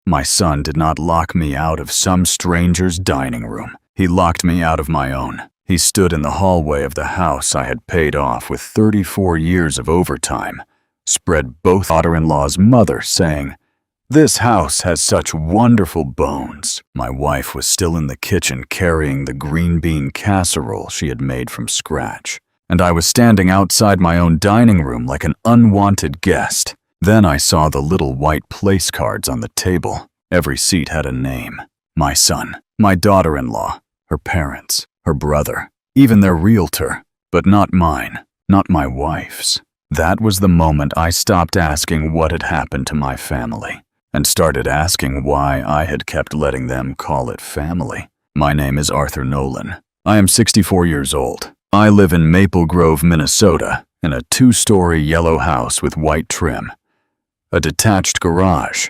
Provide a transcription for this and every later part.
My son did not lock me out of some stranger's dining room. He locked me out of my own. He stood in the hallway of the house I had paid off with 34 years of overtime, spread both daughter-in-law's mother, saying, "This house has such wonderful bones." My wife was still in the kitchen carrying the green bean casserole she had made from scratch, and I was standing outside my own dining room like an unwanted guest. Then I saw the little white place cards on the table. Every seat had a name. My son, my daughter-in-law, her parents, her brother, even their realtor, but not mine, not my wife's. That was the moment I stopped asking what had happened to my family and started asking why I had kept letting them call it family. My name is Arthur Nolan. I am 64 years old. I live in Maple Grove, Minnesota, in a 2-story yellow house with white trim, a detached garage,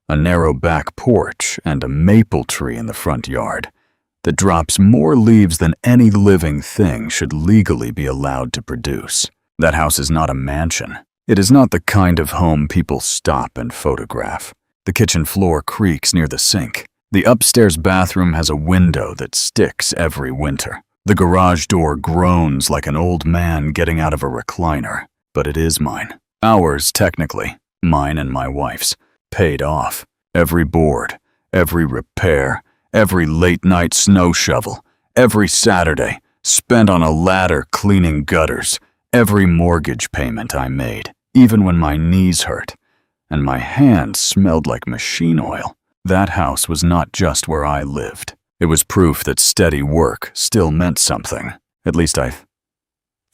a narrow back porch, and a maple tree in the front yard that drops more leaves than any living thing should legally be allowed to produce. That house is not a mansion. It is not the kind of home people stop and photograph. The kitchen floor creaks near the sink. The upstairs bathroom has a window that sticks every winter. The garage door groans like an old man getting out of a recliner, but it is mine. Ours, technically. Mine and my wife's. Paid off. Every board, every repair, every late-night snow shovel, every Saturday spent on a ladder cleaning gutters, every mortgage payment I made, even when my knees hurt, and my hands smelled like machine oil. That house was not just where I lived. It was proof that steady work still meant something. At least I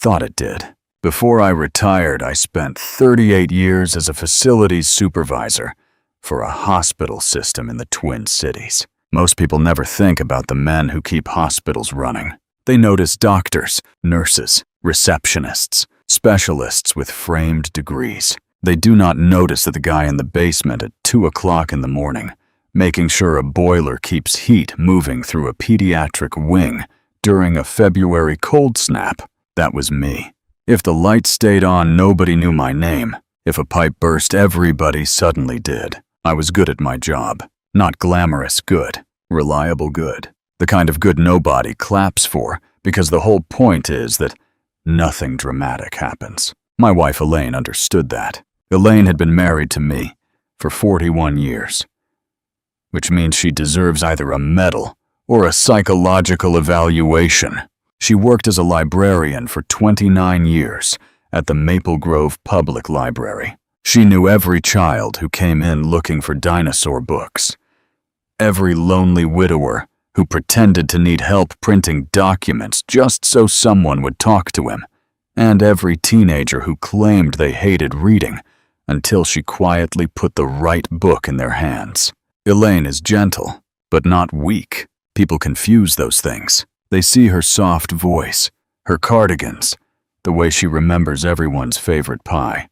thought it did. Before I retired, I spent 38 years as a facilities supervisor for a hospital system in the Twin Cities. Most people never think about the men who keep hospitals running. They notice doctors, nurses, receptionists, specialists with framed degrees. They do not notice that the guy in the basement at 2 o'clock in the morning, making sure a boiler keeps heat moving through a pediatric wing during a February cold snap. That was me. If the lights stayed on, nobody knew my name. If a pipe burst, everybody suddenly did. I was good at my job. Not glamorous good, reliable good. The kind of good nobody claps for, because the whole point is that nothing dramatic happens. My wife Elaine understood that. Elaine had been married to me for 41 years, which means she deserves either a medal or a psychological evaluation. She worked as a librarian for 29 years at the Maple Grove Public Library. She knew every child who came in looking for dinosaur books, every lonely widower who pretended to need help printing documents just so someone would talk to him, and every teenager who claimed they hated reading until she quietly put the right book in their hands. Elaine is gentle, but not weak. People confuse those things. They see her soft voice, her cardigans, the way she remembers everyone's favorite pie,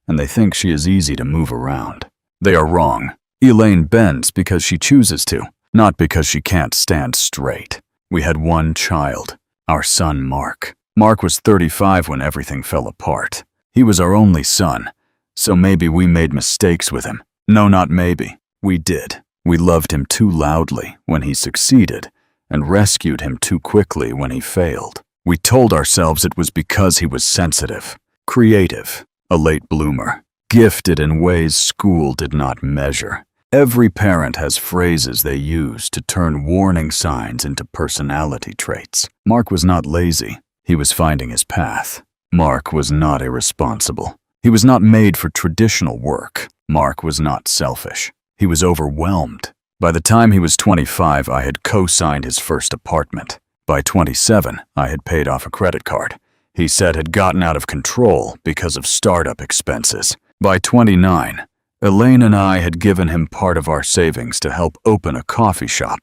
and they think she is easy to move around. They are wrong. Elaine bends because she chooses to, not because she can't stand straight. We had one child, our son Mark. Mark was 35 when everything fell apart. He was our only son, so maybe we made mistakes with him. No, not maybe. We did. We loved him too loudly when he succeeded, and rescued him too quickly when he failed. We told ourselves it was because he was sensitive, creative, a late bloomer, gifted in ways school did not measure. Every parent has phrases they use to turn warning signs into personality traits. Mark was not lazy. He was finding his path. Mark was not irresponsible. He was not made for traditional work. Mark was not selfish. He was overwhelmed. By the time he was 25, I had co-signed his first apartment. By 27, I had paid off a credit card he said had gotten out of control because of startup expenses. By 29, Elaine and I had given him part of our savings to help open a coffee shop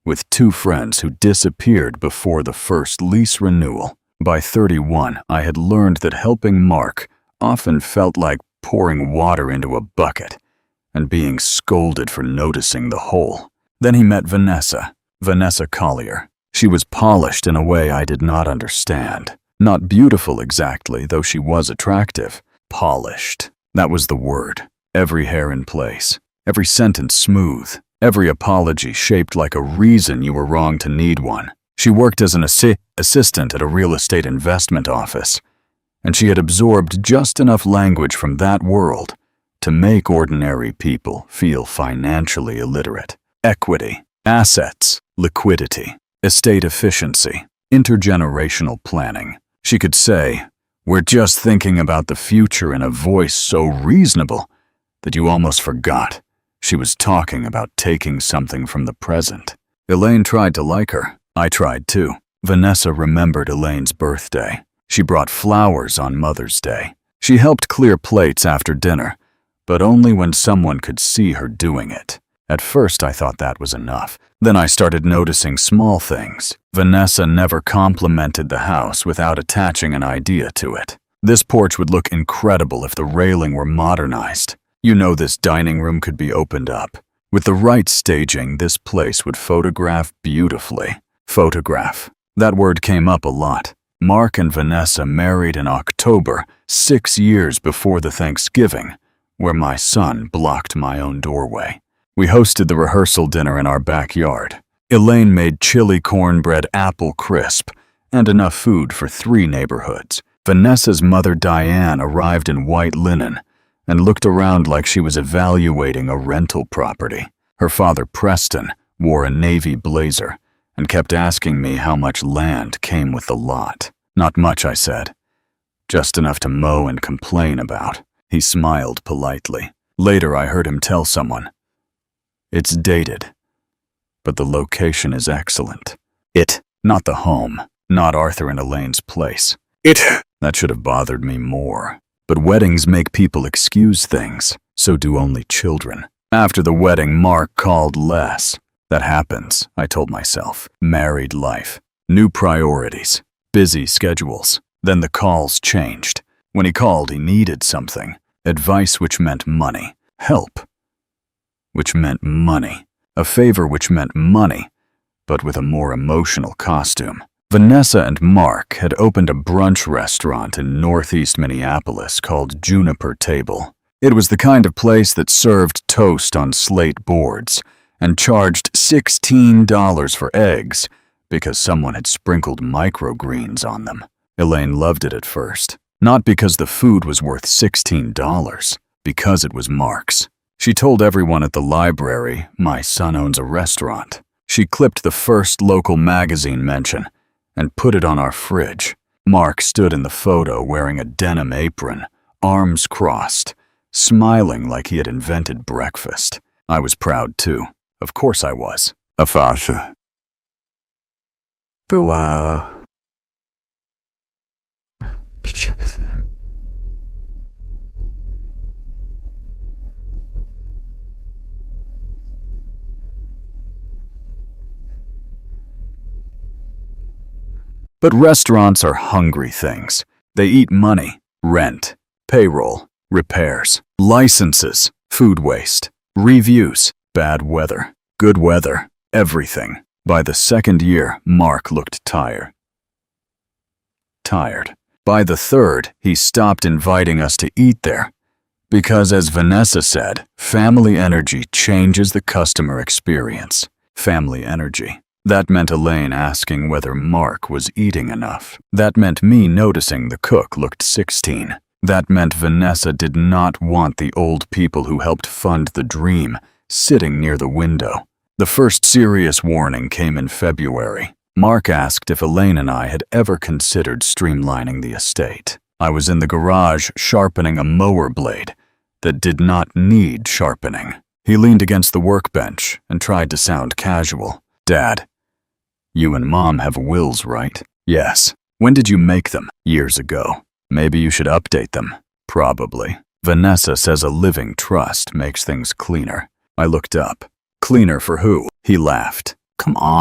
with 2 friends who disappeared before the first lease renewal. By 31, I had learned that helping Mark often felt like pouring water into a bucket and being scolded for noticing the hole. Then he met Vanessa Collier. She was polished in a way I did not understand. Not beautiful exactly, though she was attractive. Polished. That was the word. Every hair in place. every sentence smooth, every apology shaped like a reason you were wrong to need one. She worked as an assistant at a real estate investment office, and she had absorbed just enough language from that world to make ordinary people feel financially illiterate. Equity, assets, liquidity, estate efficiency, intergenerational planning. She could say, "We're just thinking about the future," in a voice so reasonable that you almost forgot she was talking about taking something from the present. Elaine tried to like her. I tried too. Vanessa remembered Elaine's birthday. She brought flowers on Mother's Day. She helped clear plates after dinner, but only when someone could see her doing it. At first, I thought that was enough. Then I started noticing small things. Vanessa never complimented the house without attaching an idea to it. This porch would look incredible if the railing were modernized. You know, this dining room could be opened up. With the right staging, this place would photograph beautifully. Photograph. That word came up a lot. Mark and Vanessa married in October, 6 years before the Thanksgiving, where my son blocked my own doorway. We hosted the rehearsal dinner in our backyard. Elaine made chili cornbread apple crisp and enough food for 3 neighborhoods. Vanessa's mother Diane arrived in white linen and looked around like she was evaluating a rental property. Her father Preston wore a navy blazer and kept asking me how much land came with the lot. Not much, I said. Just enough to mow and complain about. He smiled politely. Later, I heard him tell someone, "It's dated, but the location is excellent." It, not the home, not Arthur and Elaine's place. It. That should have bothered me more. But weddings make people excuse things, so do only children. After the wedding, Mark called less. That happens, I told myself. Married life. New priorities. Busy schedules. Then the calls changed. When he called, he needed something. Advice which meant money. Help which meant money. A favor which meant money, but with a more emotional costume. Vanessa and Mark had opened a brunch restaurant in northeast Minneapolis called Juniper Table. It was the kind of place that served toast on slate boards and charged $16 for eggs because someone had sprinkled microgreens on them. Elaine loved it at first, not because the food was worth $16, because it was Mark's. She told everyone at the library, "My son owns a restaurant." She clipped the first local magazine mention and put it on our fridge. Mark stood in the photo wearing a denim apron, arms crossed, smiling like he had invented breakfast. I was proud too. Of course I was. A father. But restaurants are hungry things. They eat money, rent, payroll, repairs, licenses, food waste, reviews, bad weather, good weather, everything. By the second year, Mark looked tired. By the third, he stopped inviting us to eat there. Because, as Vanessa said, family energy changes the customer experience. Family energy. That meant Elaine asking whether Mark was eating enough. That meant me noticing the cook looked 16. That meant Vanessa did not want the old people who helped fund the dream sitting near the window. The first serious warning came in February. Mark asked if Elaine and I had ever considered streamlining the estate. I was in the garage sharpening a mower blade that did not need sharpening. He leaned against the workbench and tried to sound casual. "Dad, you and Mom have wills, right?" "Yes." "When did you make them?" "Years ago." "Maybe you should update them." "Probably." "Vanessa says a living trust makes things cleaner." I looked up. "Cleaner for who?" He laughed. "Come on.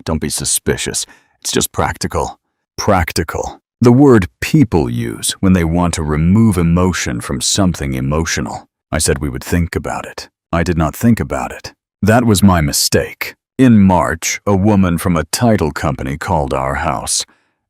Don't be suspicious. It's just practical." Practical. The word people use when they want to remove emotion from something emotional. I said we would think about it. I did not think about it. That was my mistake. In March, a woman from a title company called our house,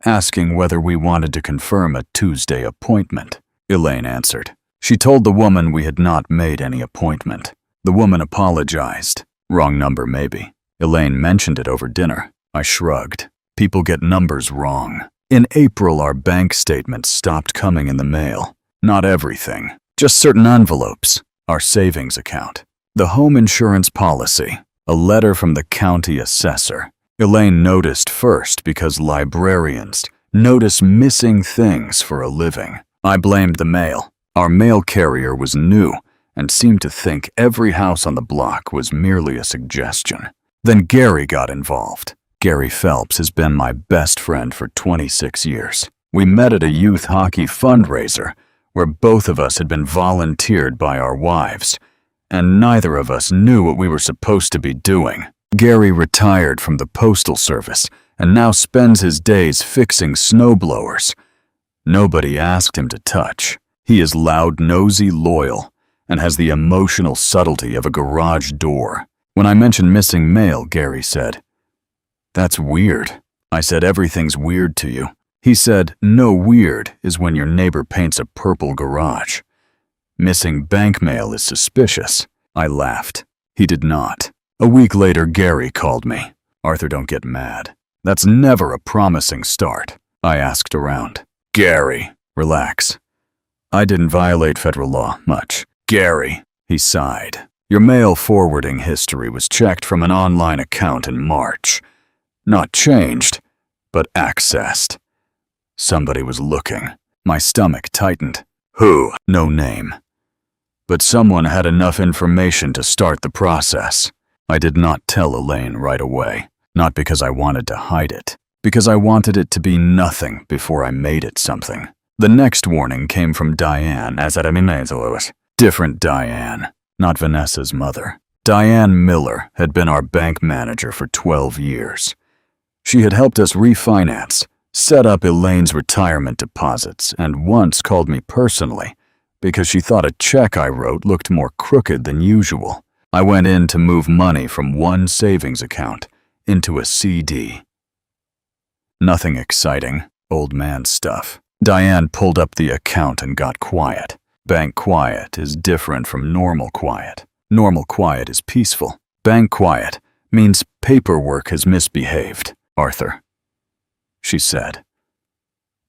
asking whether we wanted to confirm a Tuesday appointment. Elaine answered. She told the woman we had not made any appointment. The woman apologized. Wrong number, maybe. Elaine mentioned it over dinner. I shrugged. People get numbers wrong. In April, our bank statements stopped coming in the mail. Not everything, just certain envelopes. Our savings account. The home insurance policy. A letter from the county assessor. Elaine noticed first because librarians notice missing things for a living. I blamed the mail. Our mail carrier was new and seemed to think every house on the block was merely a suggestion. Then Gary got involved. Gary Phelps has been my best friend for 26 years. We met at a youth hockey fundraiser where both of us had been volunteered by our wives, and neither of us knew what we were supposed to be doing. Gary retired from the postal service and now spends his days fixing snowblowers. Nobody asked him to touch. He is loud, nosy, loyal, and has the emotional subtlety of a garage door. When I mentioned missing mail, Gary said, "That's weird." I said, "Everything's weird to you." He said, "No, weird is when your neighbor paints a purple garage. Missing bank mail is suspicious." I laughed. He did not. A week later, Gary called me. "Arthur, don't get mad. That's never a promising start." I asked around. "Gary, relax. I didn't violate federal law much." "Gary," he sighed. "Your mail forwarding history was checked from an online account in March. Not changed, but accessed. Somebody was looking." My stomach tightened. "Who?" "No name. But someone had enough information to start the process." I did not tell Elaine right away. Not because I wanted to hide it. Because I wanted it to be nothing before I made it something. The next warning came from Diane, different Diane, not Vanessa's mother. Diane Miller had been our bank manager for 12 years. She had helped us refinance, set up Elaine's retirement deposits, and once called me personally because she thought a check I wrote looked more crooked than usual. I went in to move money from one savings account into a CD. Nothing exciting, old man stuff. Diane pulled up the account and got quiet. Bank quiet is different from normal quiet. Normal quiet is peaceful. Bank quiet means paperwork has misbehaved. "Arthur," she said,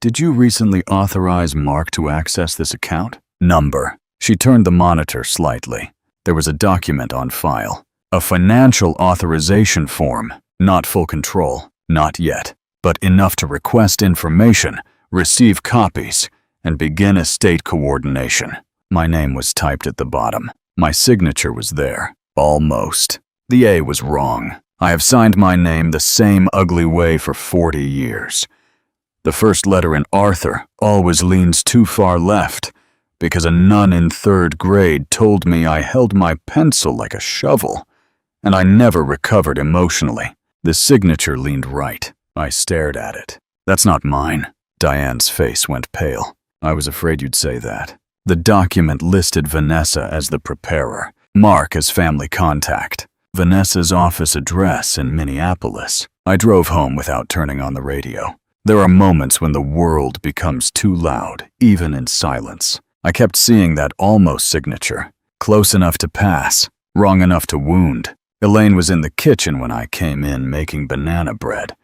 "did you recently authorize Mark to access this account?" "Number." She turned the monitor slightly. There was a document on file. A financial authorization form. Not full control. Not yet. But enough to request information, receive copies, and begin estate coordination. My name was typed at the bottom. My signature was there. Almost. The A was wrong. I have signed my name the same ugly way for 40 years. The first letter in Arthur always leans too far left because a nun in 3rd grade told me I held my pencil like a shovel, and I never recovered emotionally. The signature leaned right. I stared at it. "That's not mine." Diane's face went pale. "I was afraid you'd say that." The document listed Vanessa as the preparer, Mark as family contact, Vanessa's office address in Minneapolis. I drove home without turning on the radio. There are moments when the world becomes too loud, even in silence. I kept seeing that almost signature, close enough to pass, wrong enough to wound. Elaine was in the kitchen when I came in making banana bread,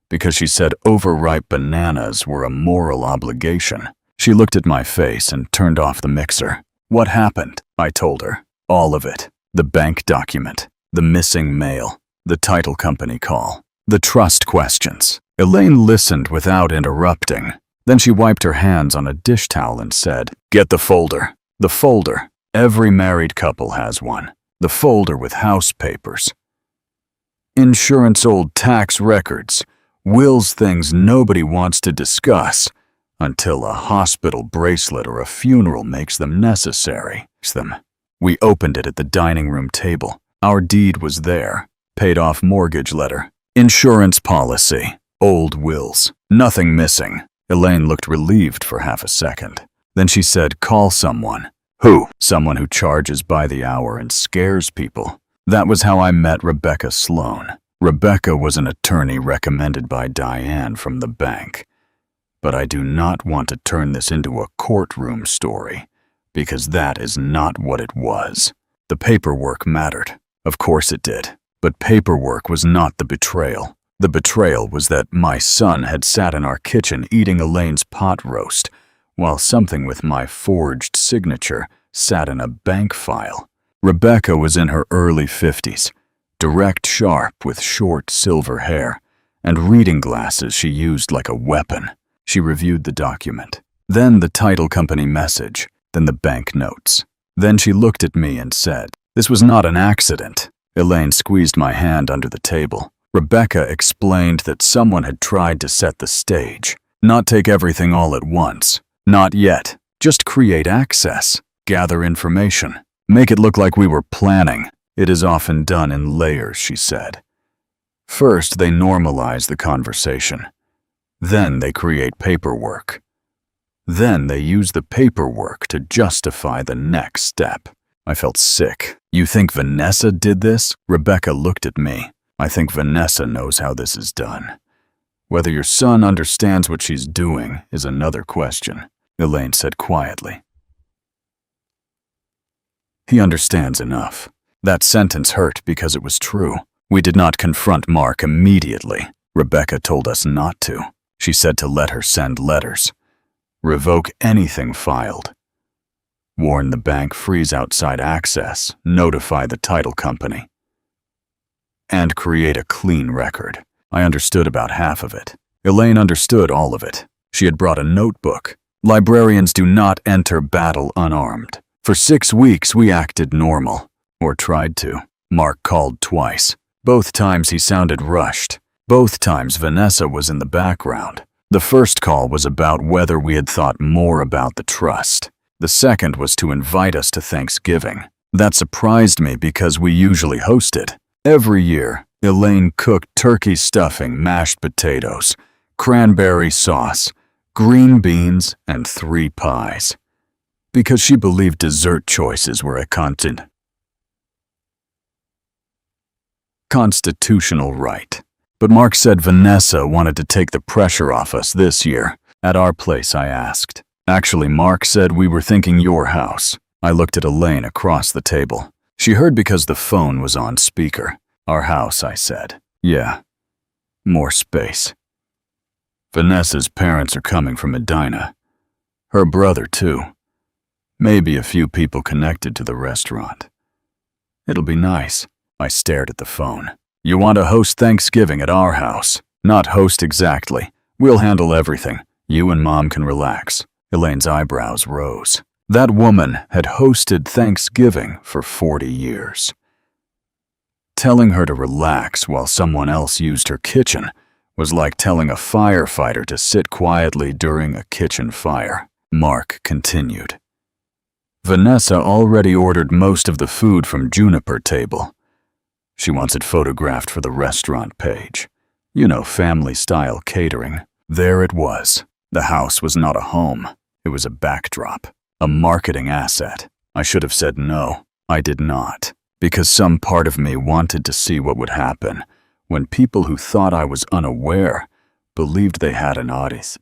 because she said overripe bananas were a moral obligation. She looked at my face and turned off the mixer. "What happened?" I told her. All of it. The bank document, the missing mail, the title company call, the trust questions. Elaine listened without interrupting. Then she wiped her hands on a dish towel and said, "Get the folder." The folder. Every married couple has one. The folder with house papers. Insurance, old tax records, wills, things nobody wants to discuss until a hospital bracelet or a funeral makes them necessary. We opened it at the dining room table. Our deed was there. Paid off mortgage letter. Insurance policy. Old wills. Nothing missing. Elaine looked relieved for half a second. Then she said, "Call someone." "Who?" "Someone who charges by the hour and scares people." That was how I met Rebecca Sloan. Rebecca was an attorney recommended by Diane from the bank. But I do not want to turn this into a courtroom story, because that is not what it was. The paperwork mattered. Of course it did. But paperwork was not the betrayal. The betrayal was that my son had sat in our kitchen eating Elaine's pot roast, while something with my forged signature sat in a bank file. Rebecca was in her early 50s, direct sharp with short silver hair, and reading glasses she used like a weapon. She reviewed the document. Then the title company message, then the bank notes. Then she looked at me and said, "This was not an accident." Elaine squeezed my hand under the table. Rebecca explained that someone had tried to set the stage, not take everything all at once. Not yet. Just create access, gather information, make it look like we were planning. It is often done in layers, she said. First, they normalize the conversation. Then they create paperwork. Then they use the paperwork to justify the next step. I felt sick. "You think Vanessa did this?" Rebecca looked at me. "I think Vanessa knows how this is done. Whether your son understands what she's doing is another question," Elaine said quietly. "He understands enough." That sentence hurt because it was true. We did not confront Mark immediately. Rebecca told us not to. She said to let her send letters. Revoke anything filed. Warn the bank, freeze outside access, notify the title company. And create a clean record. I understood about half of it. Elaine understood all of it. She had brought a notebook. Librarians do not enter battle unarmed. For 6 weeks we acted normal, or tried to. Mark called twice. Both times he sounded rushed. Both times Vanessa was in the background. The first call was about whether we had thought more about the trust. The second was to invite us to Thanksgiving. That surprised me because we usually host it. Every year, Elaine cooked turkey stuffing, mashed potatoes, cranberry sauce, green beans, and 3 pies. Because she believed dessert choices were a constitutional right. But Mark said Vanessa wanted to take the pressure off us this year. At our place, I asked. Actually, Mark said we were thinking your house. I looked at Elaine across the table. She heard because the phone was on speaker. Our house, I said. Yeah. More space. Vanessa's parents are coming from Medina. Her brother, too. Maybe a few people connected to the restaurant. It'll be nice. I stared at the phone. You want to host Thanksgiving at our house? Not host exactly. We'll handle everything. You and Mom can relax. Elaine's eyebrows rose. That woman had hosted Thanksgiving for 40 years. Telling her to relax while someone else used her kitchen was like telling a firefighter to sit quietly during a kitchen fire. Mark continued. Vanessa already ordered most of the food from Juniper Table. She wants it photographed for the restaurant page. You know, family-style catering. There it was. The house was not a home. It was a backdrop, a marketing asset. I should have said no. I did not, because some part of me wanted to see what would happen when people who thought I was unaware believed they had an audience.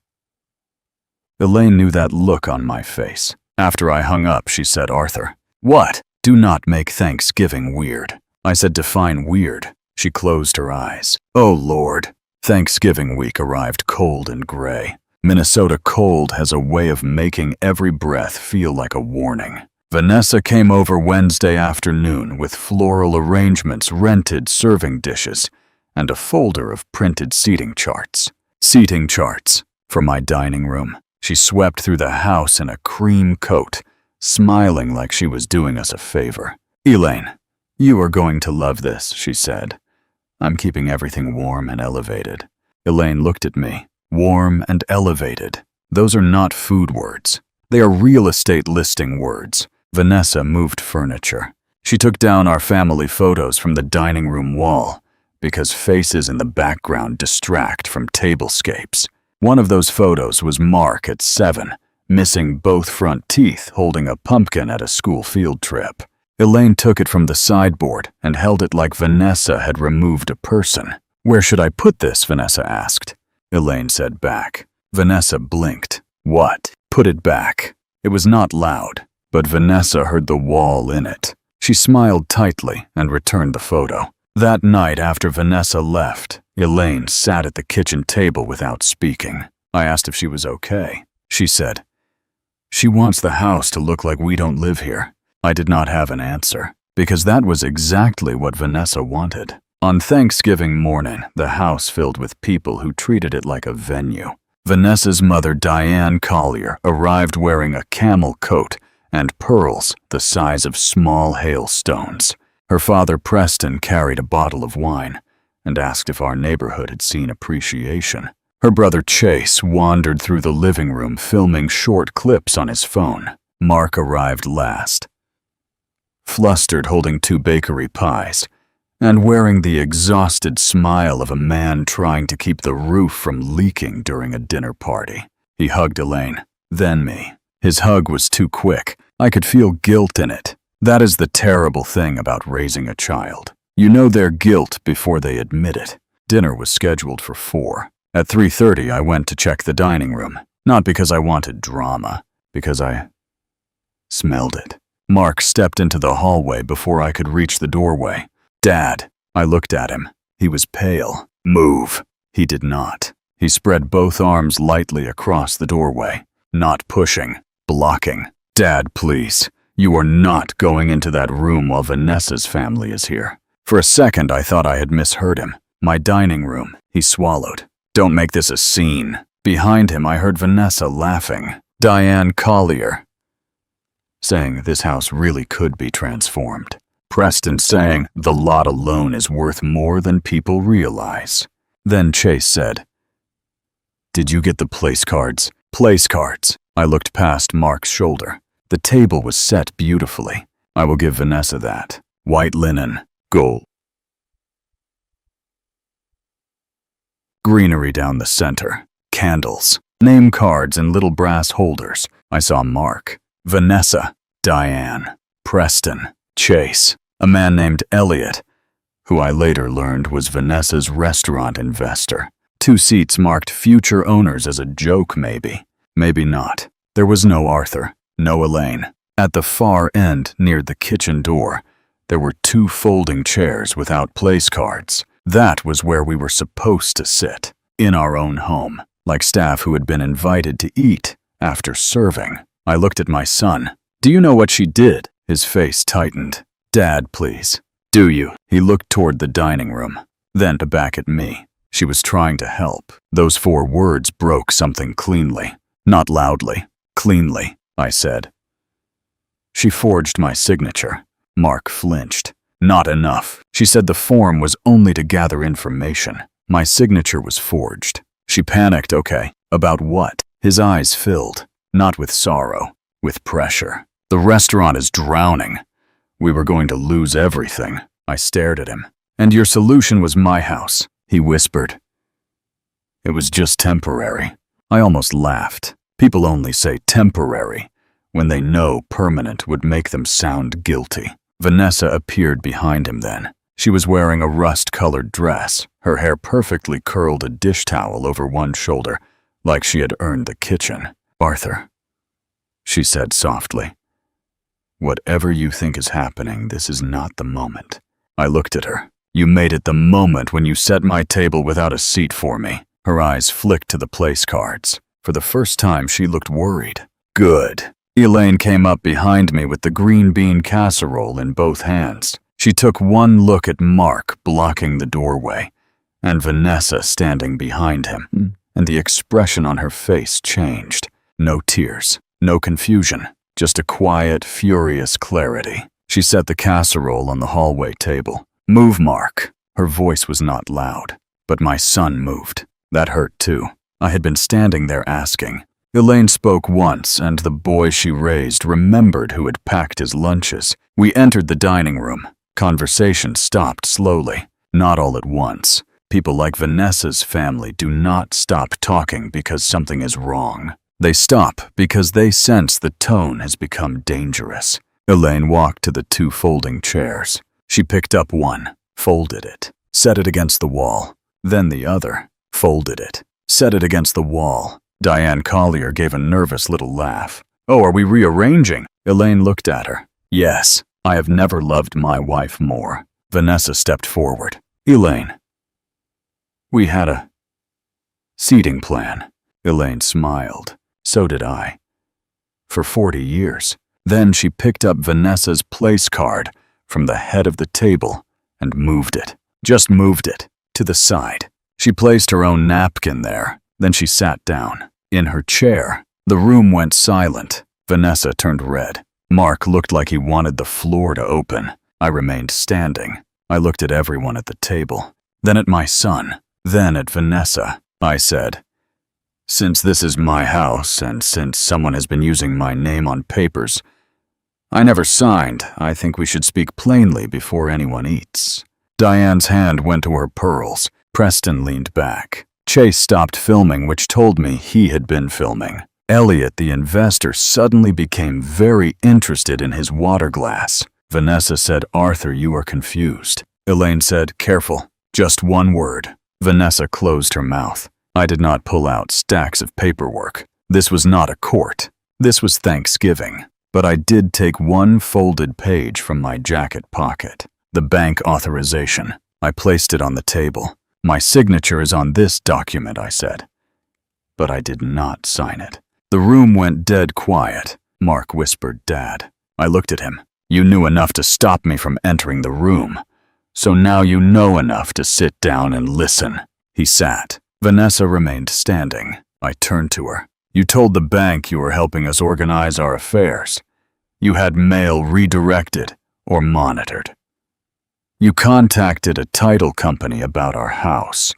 Elaine knew that look on my face. After I hung up, she said, Arthur, what? Do not make Thanksgiving weird. I said, define weird. She closed her eyes. Oh, Lord. Thanksgiving week arrived cold and gray. Minnesota cold has a way of making every breath feel like a warning. Vanessa came over Wednesday afternoon with floral arrangements, rented serving dishes, and a folder of printed seating charts. Seating charts for my dining room. She swept through the house in a cream coat, smiling like she was doing us a favor. Elaine, you are going to love this, she said. I'm keeping everything warm and elevated. Elaine looked at me. Warm and elevated. Those are not food words. They are real estate listing words. Vanessa moved furniture. She took down our family photos from the dining room wall because faces in the background distract from tablescapes. One of those photos was Mark at 7, missing both front teeth, holding a pumpkin at a school field trip. Elaine took it from the sideboard and held it like Vanessa had removed a person. Where should I put this? Vanessa asked. Elaine said back. Vanessa blinked. What? Put it back. It was not loud, but Vanessa heard the wall in it. She smiled tightly and returned the photo. That night after Vanessa left, Elaine sat at the kitchen table without speaking. I asked if she was okay. She said, "She wants the house to look like we don't live here." I did not have an answer, because that was exactly what Vanessa wanted. On Thanksgiving morning, the house filled with people who treated it like a venue. Vanessa's mother, Diane Collier, arrived wearing a camel coat and pearls the size of small hailstones. Her father, Preston, carried a bottle of wine and asked if our neighborhood had seen appreciation. Her brother, Chase, wandered through the living room filming short clips on his phone. Mark arrived last, flustered, holding 2 bakery pies and wearing the exhausted smile of a man trying to keep the roof from leaking during a dinner party. He hugged Elaine, then me. His hug was too quick. I could feel guilt in it. That is the terrible thing about raising a child. You know their guilt before they admit it. Dinner was scheduled for 4. At 3:30, I went to check the dining room. Not because I wanted drama, because I smelled it. Mark stepped into the hallway before I could reach the doorway. "Dad." I looked at him. He was pale. "Move." He did not. He spread both arms lightly across the doorway. Not pushing, blocking. "Dad, please. You are not going into that room while Vanessa's family is here." For a second, I thought I had misheard him. "My dining room." He swallowed. "Don't make this a scene." Behind him, I heard Vanessa laughing. Diane Collier saying this house really could be transformed. Preston saying the lot alone is worth more than people realize. Then Chase said, "Did you get the place cards?" "Place cards." I looked past Mark's shoulder. The table was set beautifully. "I will give Vanessa that. White linen, gold. Greenery down the center. Candles. Name cards in little brass holders." I saw Mark, Vanessa, Diane, Preston, Chase, a man named Elliot, who I later learned was Vanessa's restaurant investor. 2 seats marked future owners as a joke, maybe. Maybe not. There was no Arthur, no Elaine. At the far end, near the kitchen door, there were 2 folding chairs without place cards. That was where we were supposed to sit, in our own home, like staff who had been invited to eat after serving. I looked at my son. "Do you know what she did?" His face tightened. "Dad, please." "Do you?" He looked toward the dining room, then back at me. She was trying to help. Those 4 words broke something cleanly. Not loudly, cleanly, I said. "She forged my signature." Mark flinched. "Not enough." She said the form was only to gather information. My signature was forged. She panicked. "Okay, about what?" His eyes filled, not with sorrow, with pressure. "The restaurant is drowning. We were going to lose everything." I stared at him. "And your solution was my house," he whispered. "It was just temporary." I almost laughed. People only say temporary when they know permanent would make them sound guilty. Vanessa appeared behind him then. She was wearing a rust-colored dress, her hair perfectly curled, a dish towel over one shoulder, like she had earned the kitchen. "Arthur," she said softly, "whatever you think is happening, this is not the moment." I looked at her. "You made it the moment when you set my table without a seat for me." Her eyes flicked to the place cards. For the first time, she looked worried. "Good." Elaine came up behind me with the green bean casserole in both hands. She took one look at Mark blocking the doorway, and Vanessa standing behind him, and the expression on her face changed. No tears, no confusion, just a quiet, furious clarity. She set the casserole on the hallway table. "Move, Mark." Her voice was not loud, but my son moved. That hurt too. I had been standing there asking. Elaine spoke once, and the boy she raised remembered who had packed his lunches. We entered the dining room. Conversation stopped slowly, not all at once. People like Vanessa's family do not stop talking because something is wrong. They stop because they sense the tone has become dangerous. Elaine walked to the 2 folding chairs. She picked up one, folded it, set it against the wall. Then the other, folded it, set it against the wall. Diane Collier gave a nervous little laugh. "Oh, are we rearranging?" Elaine looked at her. Yes, I have never loved my wife more. Vanessa stepped forward. Elaine. We had a seating plan. Elaine smiled. So did I. For 40 years. Then she picked up Vanessa's place card from the head of the table and moved it. Just moved it to the side. She placed her own napkin there. Then she sat down. In her chair, the room went silent. Vanessa turned red. Mark looked like he wanted the floor to open. I remained standing. I looked at everyone at the table, then at my son, then at Vanessa. I said, "Since this is my house and since someone has been using my name on papers I never signed, I think we should speak plainly before anyone eats." Diane's hand went to her pearls. Preston leaned back. Chase stopped filming, which told me he had been filming. Elliot, the investor, suddenly became very interested in his water glass. Vanessa said, "Arthur, you are confused." Elaine said, "Careful, just one word." Vanessa closed her mouth. I did not pull out stacks of paperwork. This was not a court. This was Thanksgiving. But I did take one folded page from my jacket pocket. The bank authorization. I placed it on the table. "My signature is on this document," I said. But I did not sign it. The room went dead quiet. Mark whispered, "Dad." I looked at him. "You knew enough to stop me from entering the room. So now you know enough to sit down and listen." He sat. Vanessa remained standing. I turned to her. "You told the bank you were helping us organize our affairs. You had mail redirected or monitored. You contacted a title company about our house,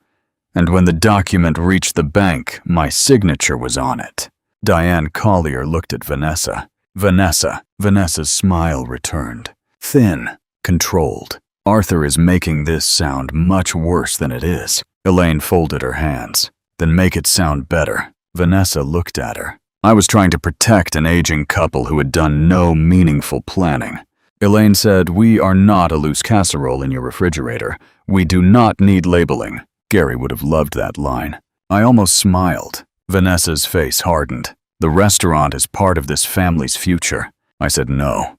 and when the document reached the bank, my signature was on it." Diane Collier looked at Vanessa. Vanessa's smile returned. Thin, controlled. "Arthur is making this sound much worse than it is." Elaine folded her hands. "Then make it sound better." Vanessa looked at her. "I was trying to protect an aging couple who had done no meaningful planning." Elaine said, "We are not a loose casserole in your refrigerator. We do not need labeling." Gary would have loved that line. I almost smiled. Vanessa's face hardened. "The restaurant is part of this family's future." I said, "No.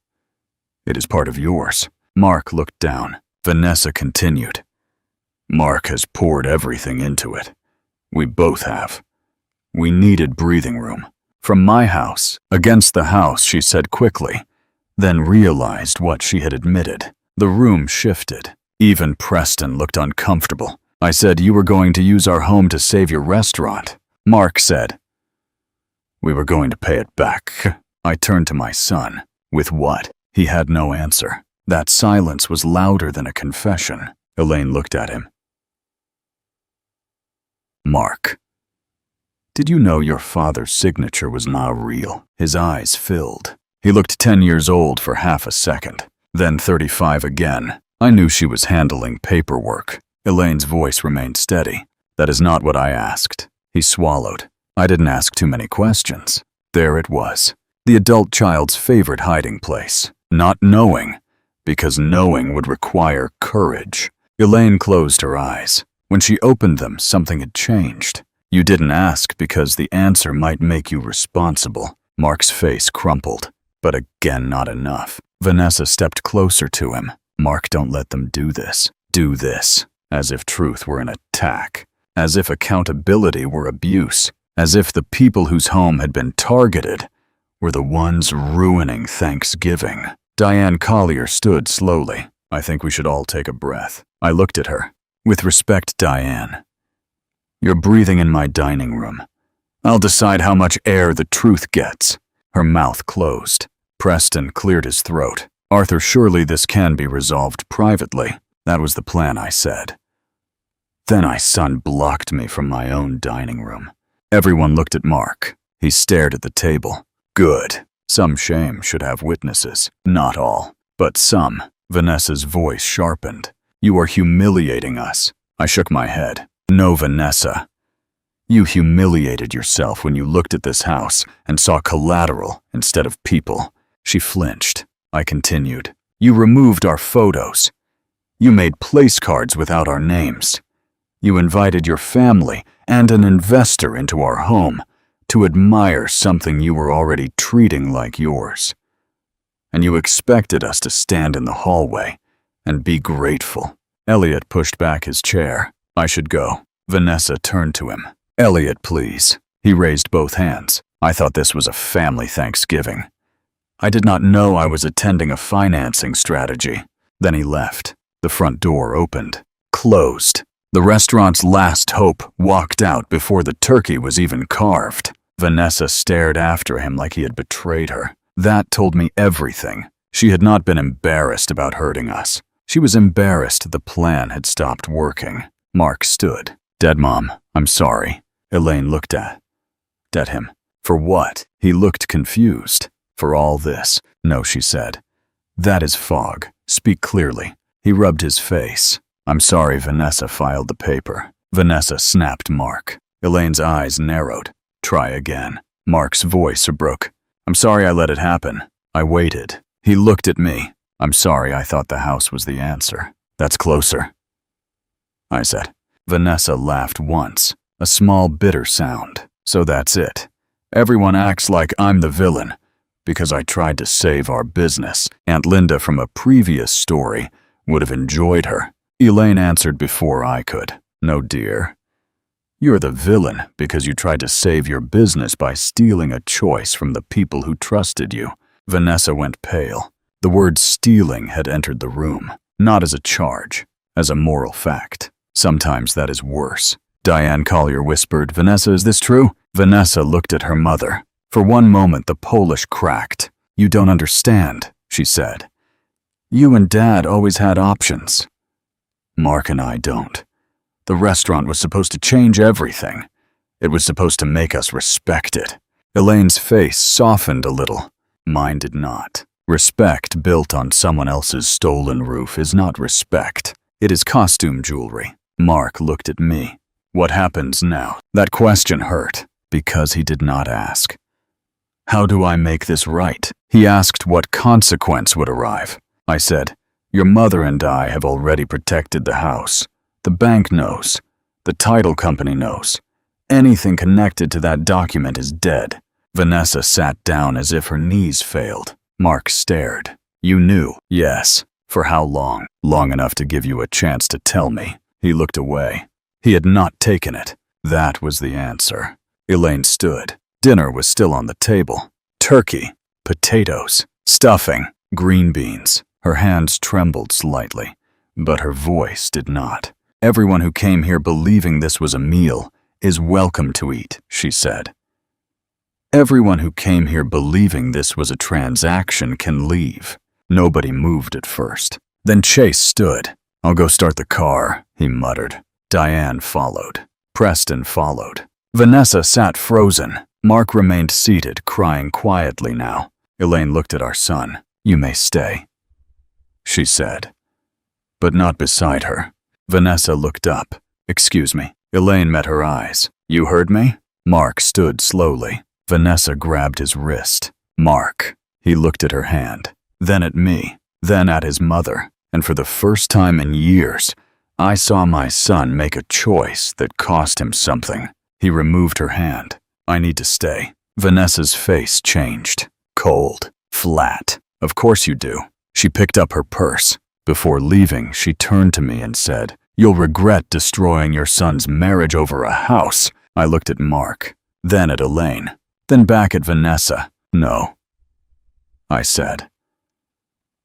It is part of yours." Mark looked down. Vanessa continued. "Mark has poured everything into it. We both have. We needed breathing room. From my house, against the house," she said quickly, then realized what she had admitted. The room shifted. Even Preston looked uncomfortable. I said, "You were going to use our home to save your restaurant." Mark said, "We were going to pay it back." I turned to my son. "With what?" He had no answer. That silence was louder than a confession. Elaine looked at him. "Mark, did you know your father's signature was not real?" His eyes filled. He looked 10 years old for half a second, then 35 again. I knew she was handling paperwork. Elaine's voice remained steady. "That is not what I asked." He swallowed. I didn't ask too many questions. There it was. The adult child's favorite hiding place. Not knowing, because knowing would require courage. Elaine closed her eyes. When she opened them, something had changed. "You didn't ask because the answer might make you responsible." Mark's face crumpled. But again, not enough. Vanessa stepped closer to him. "Mark, don't let them do this. Do this." As if truth were an attack. As if accountability were abuse. As if the people whose home had been targeted were the ones ruining Thanksgiving. Diane Collier stood slowly. "I think we should all take a breath." I looked at her. "With respect, Diane, you're breathing in my dining room. I'll decide how much air the truth gets." Her mouth closed. Preston cleared his throat. "Arthur, surely this can be resolved privately." "That was the plan," I said. Then my son blocked me from my own dining room. Everyone looked at Mark. He stared at the table. "Good. Some shame should have witnesses. Not all, but some." Vanessa's voice sharpened. "You are humiliating us." I shook my head. "No, Vanessa. You humiliated yourself when you looked at this house and saw collateral instead of people." She flinched. I continued. "You removed our photos. You made place cards without our names. You invited your family and an investor into our home to admire something you were already treating like yours. and you expected us to stand in the hallway and be grateful." Elliot pushed back his chair. "I should go." Vanessa turned to him. "Elliot, please." He raised both hands. I thought this was a family Thanksgiving. I did not know I was attending a financing strategy. Then he left. The front door opened. Closed. The restaurant's last hope walked out before the turkey was even carved. Vanessa stared after him like he had betrayed her. That told me everything. She had not been embarrassed about hurting us. She was embarrassed the plan had stopped working. Mark stood. "Dead Mom, I'm sorry." Elaine looked at him. "For what?" He looked confused. "For all this." "No," she said. "That is fog. Speak clearly." He rubbed his face. "I'm sorry." Vanessa filed the paper. Vanessa snapped Mark. Elaine's eyes narrowed. "Try again." Mark's voice broke. "I'm sorry I let it happen. I waited." He looked at me. "I'm sorry I thought the house was the answer." "That's closer," I said. Vanessa laughed once, a small bitter sound. "So that's it. Everyone acts like I'm the villain because I tried to save our business." Aunt Linda from a previous story would have enjoyed her. Elaine answered before I could. "No, dear. You're the villain because you tried to save your business by stealing a choice from the people who trusted you." Vanessa went pale. The word stealing had entered the room, not as a charge, as a moral fact. Sometimes that is worse. Diane Collier whispered, "Vanessa, is this true?" Vanessa looked at her mother. For one moment, the Polish cracked. "You don't understand," she said. "You and Dad always had options. Mark and I don't. The restaurant was supposed to change everything. It was supposed to make us respect it." Elaine's face softened a little. Mine did not. Respect built on someone else's stolen roof is not respect. It is costume jewelry. Mark looked at me. "What happens now?" That question hurt, because he did not ask. "How do I make this right?" He asked what consequence would arrive. I said, "Your mother and I have already protected the house. The bank knows. The title company knows. Anything connected to that document is dead." Vanessa sat down as if her knees failed. Mark stared. "You knew?" "Yes." "For how long?" "Long enough to give you a chance to tell me." He looked away. He had not taken it. That was the answer. Elaine stood. Dinner was still on the table. Turkey, potatoes, stuffing, green beans. Her hands trembled slightly, but her voice did not. "Everyone who came here believing this was a meal is welcome to eat," she said. "Everyone who came here believing this was a transaction can leave." Nobody moved at first. Then Chase stood. "I'll go start the car," he muttered. Diane followed. Preston followed. Vanessa sat frozen. Mark remained seated, crying quietly now. Elaine looked at our son. "You may stay," she said, but not beside her. Vanessa looked up. "Excuse me." Elaine met her eyes. "You heard me?" Mark stood slowly. Vanessa grabbed his wrist. "Mark." He looked at her hand, then at me, then at his mother, and for the first time in years, I saw my son make a choice that cost him something. He removed her hand. "I need to stay." Vanessa's face changed. Cold. Flat. "Of course you do." She picked up her purse. Before leaving, she turned to me and said, "You'll regret destroying your son's marriage over a house." I looked at Mark, then at Elaine, then back at Vanessa. "No," I said.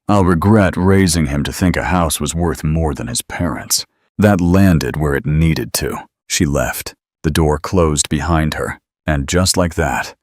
"I'll regret raising him to think a house was worth more than his parents." That landed where it needed to. She left. The door closed behind her, and just like that,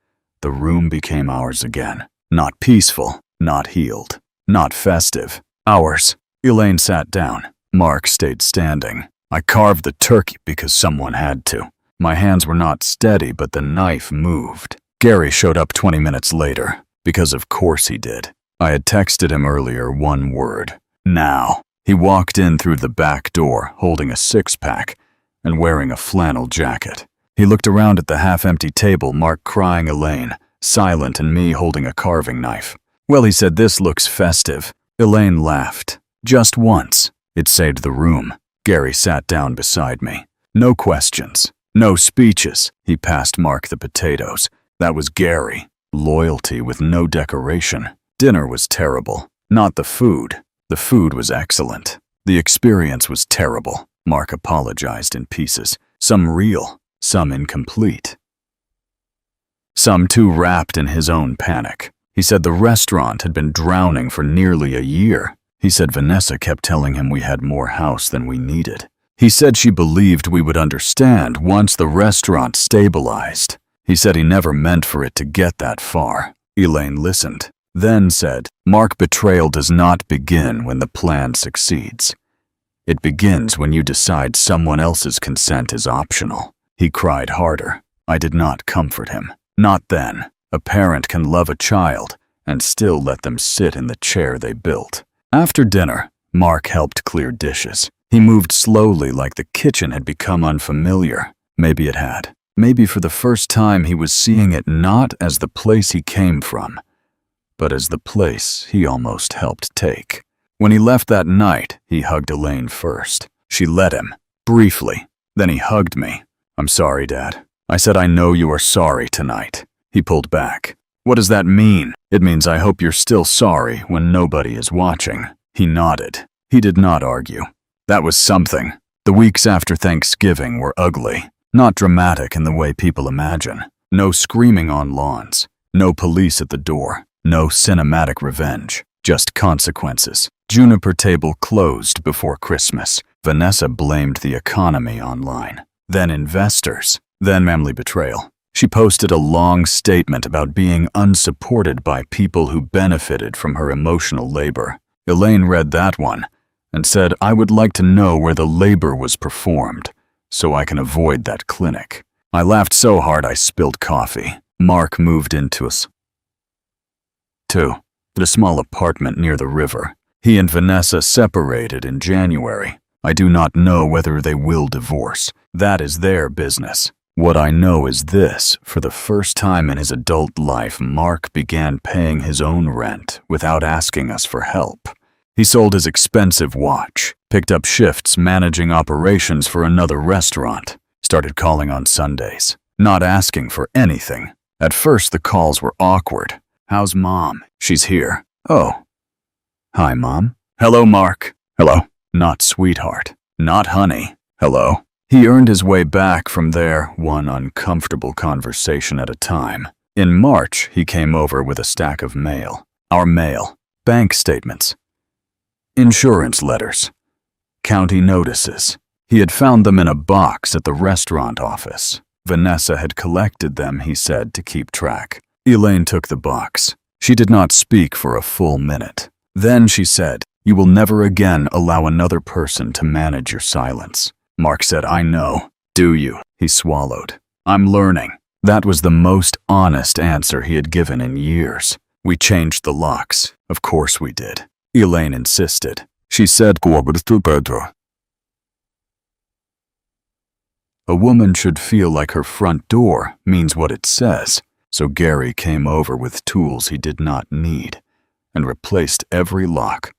the room became ours again. Not peaceful, not healed, not festive. Ours. Elaine sat down. Mark stayed standing. I carved the turkey because someone had to. My hands were not steady, but the knife moved. Gary showed up 20 minutes later, because of course he did. I had texted him earlier one word. Now. He walked in through the back door, holding a six-pack and wearing a flannel jacket. He looked around at the half-empty table, Mark crying Elaine, silent, and me holding a carving knife. "Well," he said, "this looks festive." Elaine laughed. Just once. It saved the room. Gary sat down beside me. No questions. No speeches. He passed Mark the potatoes. That was Gary. Loyalty with no decoration. Dinner was terrible. Not the food. The food was excellent. The experience was terrible. Mark apologized in pieces, some real, some incomplete. Some too wrapped in his own panic. He said the restaurant had been drowning for nearly a year. He said Vanessa kept telling him we had more house than we needed. He said she believed we would understand once the restaurant stabilized. He said he never meant for it to get that far. Elaine listened, then said, Mark, betrayal does not begin when the plan succeeds. It begins when you decide someone else's consent is optional. He cried harder. I did not comfort him. Not then. A parent can love a child and still let them sit in the chair they built. After dinner, Mark helped clear dishes. He moved slowly like the kitchen had become unfamiliar. Maybe it had. Maybe for the first time he was seeing it not as the place he came from, but as the place he almost helped take. When he left that night, he hugged Elaine first. She let him, briefly. Then he hugged me. I'm sorry, Dad. I said I know you are sorry tonight. He pulled back. What does that mean? It means I hope you're still sorry when nobody is watching. He nodded. He did not argue. That was something. The weeks after Thanksgiving were ugly. Not dramatic in the way people imagine. No screaming on lawns. No police at the door. No cinematic revenge. Just consequences. Juniper table closed before Christmas. Vanessa blamed the economy online. Then investors. Then family betrayal. She posted a long statement about being unsupported by people who benefited from her emotional labor. Elaine read that one and said, I would like to know where the labor was performed so I can avoid that clinic. I laughed so hard I spilled coffee. Mark moved into us. 2. At a small apartment near the river. He and Vanessa separated in January. I do not know whether they will divorce. That is their business. What I know is this: for the first time in his adult life, Mark began paying his own rent without asking us for help. He sold his expensive watch, picked up shifts managing operations for another restaurant, started calling on Sundays, not asking for anything. At first, the calls were awkward. How's Mom? She's here. Oh. Hi, Mom. Hello, Mark. Hello. Not sweetheart. Not honey. Hello. He earned his way back from there, one uncomfortable conversation at a time. In March, he came over with a stack of mail. Our mail. Bank statements. Insurance letters. County notices. He had found them in a box at the restaurant office. Vanessa had collected them, he said, to keep track. Elaine took the box. She did not speak for a full minute. Then she said, You will never again allow another person to manage your silence. Mark said, I know. Do you? He swallowed. I'm learning. That was the most honest answer he had given in years. We changed the locks. Of course we did. Elaine insisted. She said, A woman should feel like her front door means what it says. So Gary came over with tools he did not need and replaced every lock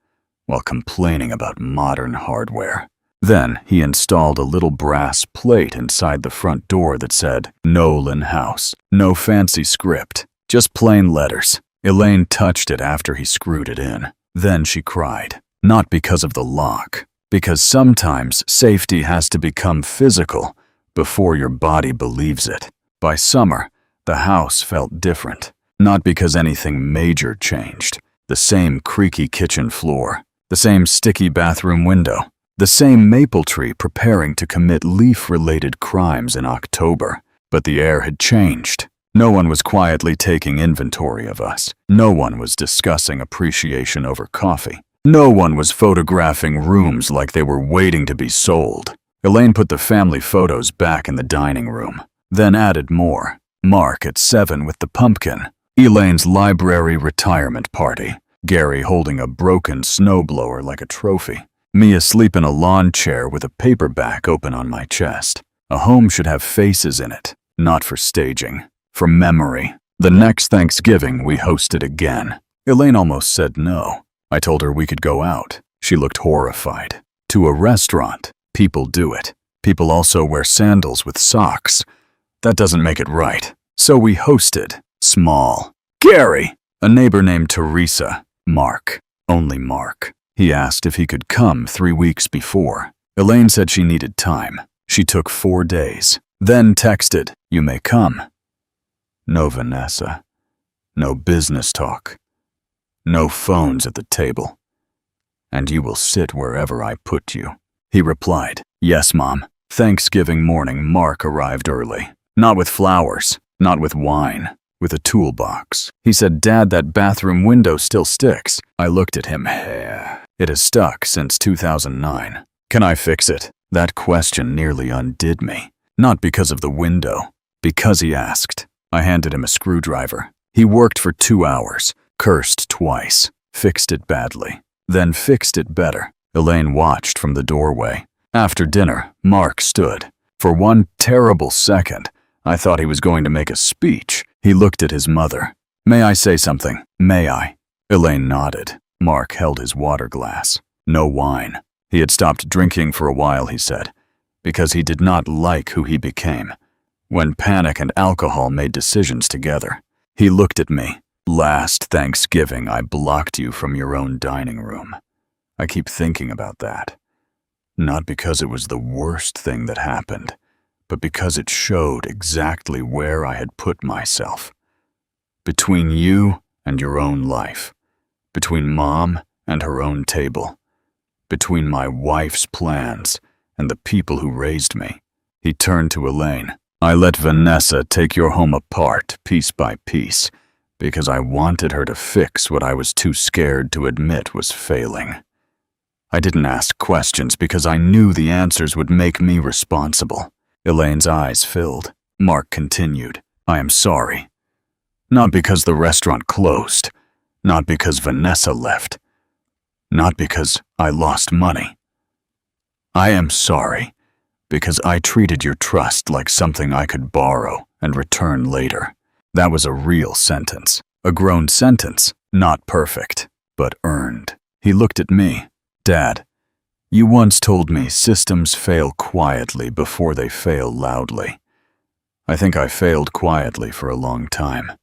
while complaining about modern hardware. Then he installed a little brass plate inside the front door that said, Nolan House. No fancy script, just plain letters. Elaine touched it after he screwed it in. Then she cried, not because of the lock, because sometimes safety has to become physical before your body believes it. By summer, the house felt different, not because anything major changed. The same creaky kitchen floor, the same sticky bathroom window, the same maple tree preparing to commit leaf-related crimes in October. But the air had changed. No one was quietly taking inventory of us. No one was discussing appreciation over coffee. No one was photographing rooms like they were waiting to be sold. Elaine put the family photos back in the dining room, then added more. Mark at 7 with the pumpkin. Elaine's library retirement party. Gary holding a broken snowblower like a trophy. Me asleep in a lawn chair with a paperback open on my chest. A home should have faces in it, not for staging, for memory. The next Thanksgiving, we hosted again. Elaine almost said no. I told her we could go out. She looked horrified. To a restaurant. People do it. People also wear sandals with socks. That doesn't make it right. So we hosted. Small. Gary! A neighbor named Teresa. Mark. Only Mark. He asked if he could come 3 weeks before. Elaine said she needed time. She took 4 days. Then texted, "You may come." No Vanessa. No business talk. No phones at the table. "And you will sit wherever I put you." He replied, "Yes, Mom." Thanksgiving morning, Mark arrived early. Not with flowers, not with wine, with a toolbox. He said, "Dad, that bathroom window still sticks." I looked at him. It has stuck since 2009. Can I fix it? That question nearly undid me. Not because of the window, because he asked. I handed him a screwdriver. He worked for 2 hours, cursed twice, fixed it badly, then fixed it better. Elaine watched from the doorway. After dinner, Mark stood. For one terrible second, I thought he was going to make a speech. He looked at his mother. "May I say something? May I?" Elaine nodded. Mark held his water glass. No wine. He had stopped drinking for a while, he said, because he did not like who he became. When panic and alcohol made decisions together. He looked at me. "Last Thanksgiving, I blocked you from your own dining room. I keep thinking about that. Not because it was the worst thing that happened, but because it showed exactly where I had put myself. Between you and your own life. Between Mom and her own table. Between my wife's plans and the people who raised me." He turned to Elaine. "I let Vanessa take your home apart, piece by piece, because I wanted her to fix what I was too scared to admit was failing. I didn't ask questions because I knew the answers would make me responsible." Elaine's eyes filled. Mark continued, "I am sorry. Not because the restaurant closed. Not because Vanessa left. Not because I lost money. I am sorry because I treated your trust like something I could borrow and return later." That was a real sentence. A grown sentence. Not perfect, but earned. He looked at me. "Dad, you once told me systems fail quietly before they fail loudly. I think I failed quietly for a long time.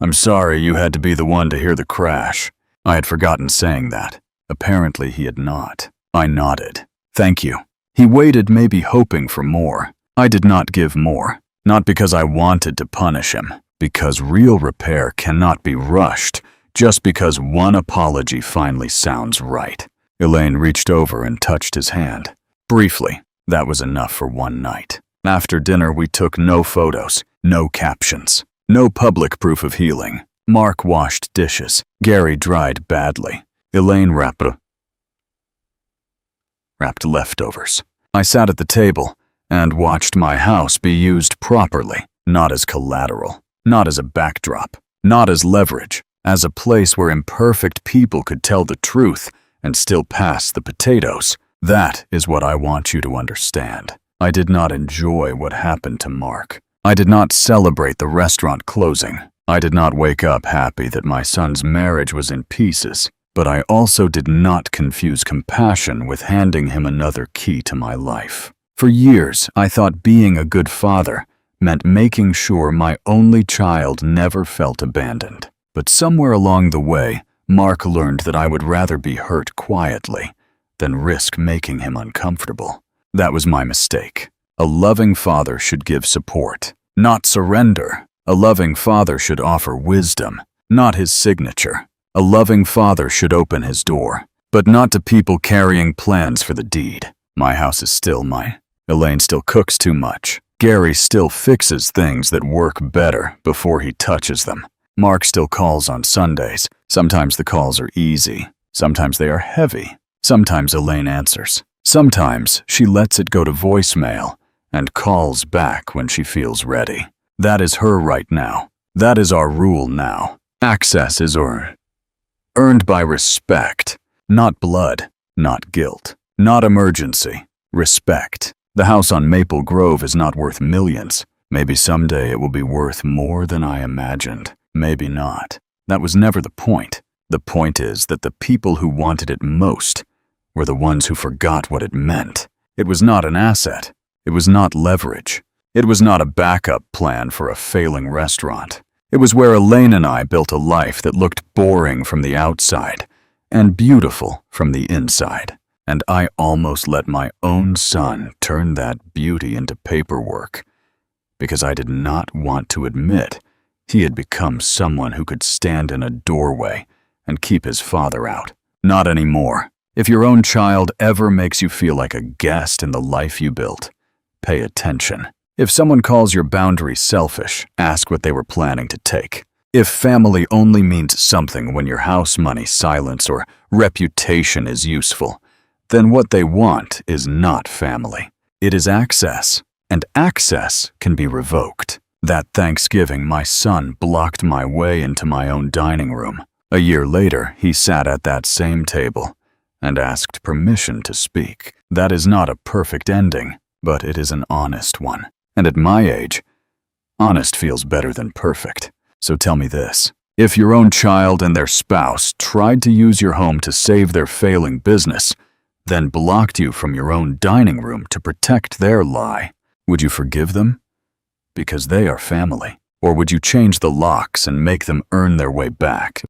I'm sorry you had to be the one to hear the crash." I had forgotten saying that. Apparently he had not. I nodded. "Thank you." He waited, maybe hoping for more. I did not give more. Not because I wanted to punish him, because real repair cannot be rushed just because one apology finally sounds right. Elaine reached over and touched his hand. Briefly, that was enough for one night. After dinner, we took no photos, no captions, no public proof of healing. Mark washed dishes. Gary dried badly. Elaine wrapped leftovers. I sat at the table and watched my house be used properly, not as collateral, not as a backdrop, not as leverage, as a place where imperfect people could tell the truth and still pass the potatoes. That is what I want you to understand. I did not enjoy what happened to Mark. I did not celebrate the restaurant closing. I did not wake up happy that my son's marriage was in pieces, but I also did not confuse compassion with handing him another key to my life. For years, I thought being a good father meant making sure my only child never felt abandoned. But somewhere along the way, Mark learned that I would rather be hurt quietly than risk making him uncomfortable. That was my mistake. A loving father should give support, not surrender. A loving father should offer wisdom, not his signature. A loving father should open his door, but not to people carrying plans for the deed. My house is still mine. Elaine still cooks too much. Gary still fixes things that work better before he touches them. Mark still calls on Sundays. Sometimes the calls are easy. Sometimes they are heavy. Sometimes Elaine answers. Sometimes she lets it go to voicemail and calls back when she feels ready. That is her right now. That is our rule now. Access is earned by respect, not blood, not guilt, not emergency. Respect. The house on Maple Grove is not worth millions. Maybe someday it will be worth more than I imagined. Maybe not. That was never the point. The point is that the people who wanted it most were the ones who forgot what it meant. It was not an asset. It was not leverage. It was not a backup plan for a failing restaurant. It was where Elaine and I built a life that looked boring from the outside and beautiful from the inside. And I almost let my own son turn that beauty into paperwork because I did not want to admit he had become someone who could stand in a doorway and keep his father out. Not anymore. If your own child ever makes you feel like a guest in the life you built, pay attention. If someone calls your boundaries selfish, ask what they were planning to take. If family only means something when your house money, silence, or reputation is useful, then what they want is not family. It is access, and access can be revoked. That Thanksgiving, my son blocked my way into my own dining room. A year later, he sat at that same table and asked permission to speak. That is not a perfect ending, but it is an honest one. And at my age, honest feels better than perfect. So tell me this. If your own child and their spouse tried to use your home to save their failing business, then blocked you from your own dining room to protect their lie, would you forgive them? Because they are family. Or would you change the locks and make them earn their way back